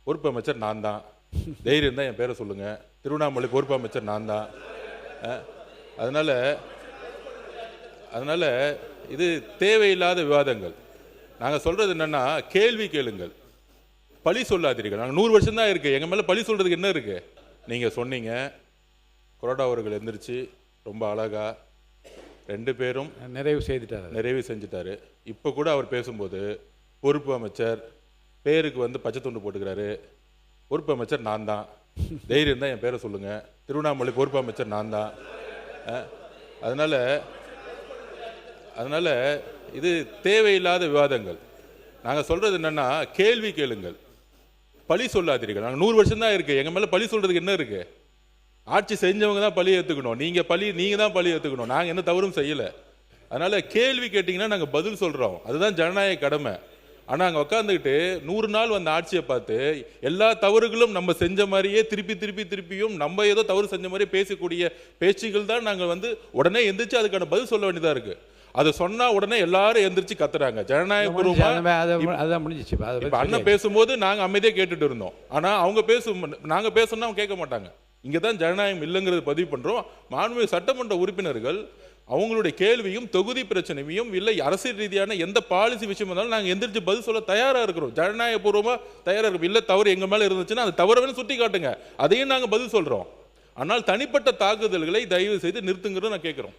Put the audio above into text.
பொறுப்பு அமைச்சர் நான் தான், தைரியம் தான் என் பேரை சொல்லுங்க. திருவண்ணாமலை பொறுப்பு அமைச்சர் நான் தான். அதனால இது தேவையில்லாத விவாதங்கள். நாங்கள் சொல்றது என்னன்னா, கேள்வி கேளுங்கள், பழி சொல்லாதீர்கள். நாங்கள் 100 வருஷம் தான் இருக்கு, எங்க மேல பழி சொல்றதுக்கு என்ன இருக்கு? நீங்க சொன்னீங்க, கொரோடா அவர்கள் எந்திரிச்சு ரொம்ப அழகா 2 பேரும் நிறைவு செஞ்சுட்டாரு. இப்போ கூட அவர் பேசும்போது பொறுப்பு அமைச்சர் பேருக்கு வந்து பச்சை துண்டு போட்டுக்கிறாரு. பொறுப்பு அமைச்சர் நான் தான், தைரியம் தான் என் பேரை சொல்லுங்க. திருவண்ணாமலை பொறுப்பு அமைச்சர் நான் தான். அதனால இது தேவையில்லாத விவாதங்கள். நாங்கள் சொல்றது என்னன்னா, கேள்வி கேளுங்கள், பழி சொல்லாதீர்கள். நாங்கள் 100 வருஷம் தான் இருக்கு, எங்க மேல பழி சொல்றதுக்கு என்ன இருக்கு? ஆட்சி செஞ்சவங்க தான் பழி ஏற்றுக்கணும். நீங்க தான் பழி ஏற்றுக்கணும். நாங்கள் எந்த தவறும் செய்யலை. அதனால கேள்வி கேட்டிங்கன்னா நாங்கள் பதில் சொல்கிறோம். அதுதான் ஜனநாயக கடமை. ஆனால் அங்கே உட்காந்துக்கிட்டு 100 நாள் வந்த ஆட்சியை பார்த்து எல்லா தவறுகளும் நம்ம செஞ்ச மாதிரியே திருப்பியும் நம்ம ஏதோ தவறு செஞ்ச மாதிரியே பேசக்கூடிய பேச்சுகள் தான் நாங்கள் வந்து உடனே எந்திரிச்சு அதுக்கான பதில் சொல்ல வேண்டியதாக இருக்குது. அதை சொன்னா உடனே எல்லாரும் எந்திரிச்சு கத்துறாங்க. ஜனநாயகபூர்வமா அண்ணன் பேசும்போது நாங்க அமைதியா கேட்டுட்டு இருந்தோம். ஆனா அவங்க நாங்க பேசணும்னா அவங்க கேட்க மாட்டாங்க. இங்கதான் ஜனநாயகம் இல்லைங்கிறது பதிவு பண்றோம். மாண்புமிகு சட்டமன்ற உறுப்பினர்கள் அவங்களுடைய கேள்வியும் தொகுதி பிரச்சனையும் இல்லை அரசியல் ரீதியான எந்த பாலிசி விஷயம் இருந்தாலும் நாங்கள் எந்திரிச்சு பதில் சொல்ல தயாரா இருக்கிறோம். ஜனநாயகபூர்வமா தயாரா இருக்கும். இல்லை தவறு எங்க மேல இருந்துச்சுன்னா அது தவறு சுட்டி காட்டுங்க, அதையும் நாங்கள் பதில் சொல்றோம். ஆனால் தனிப்பட்ட தாக்குதல்களை தயவு செய்து நிறுத்துங்கிறது நான் கேட்கிறோம்.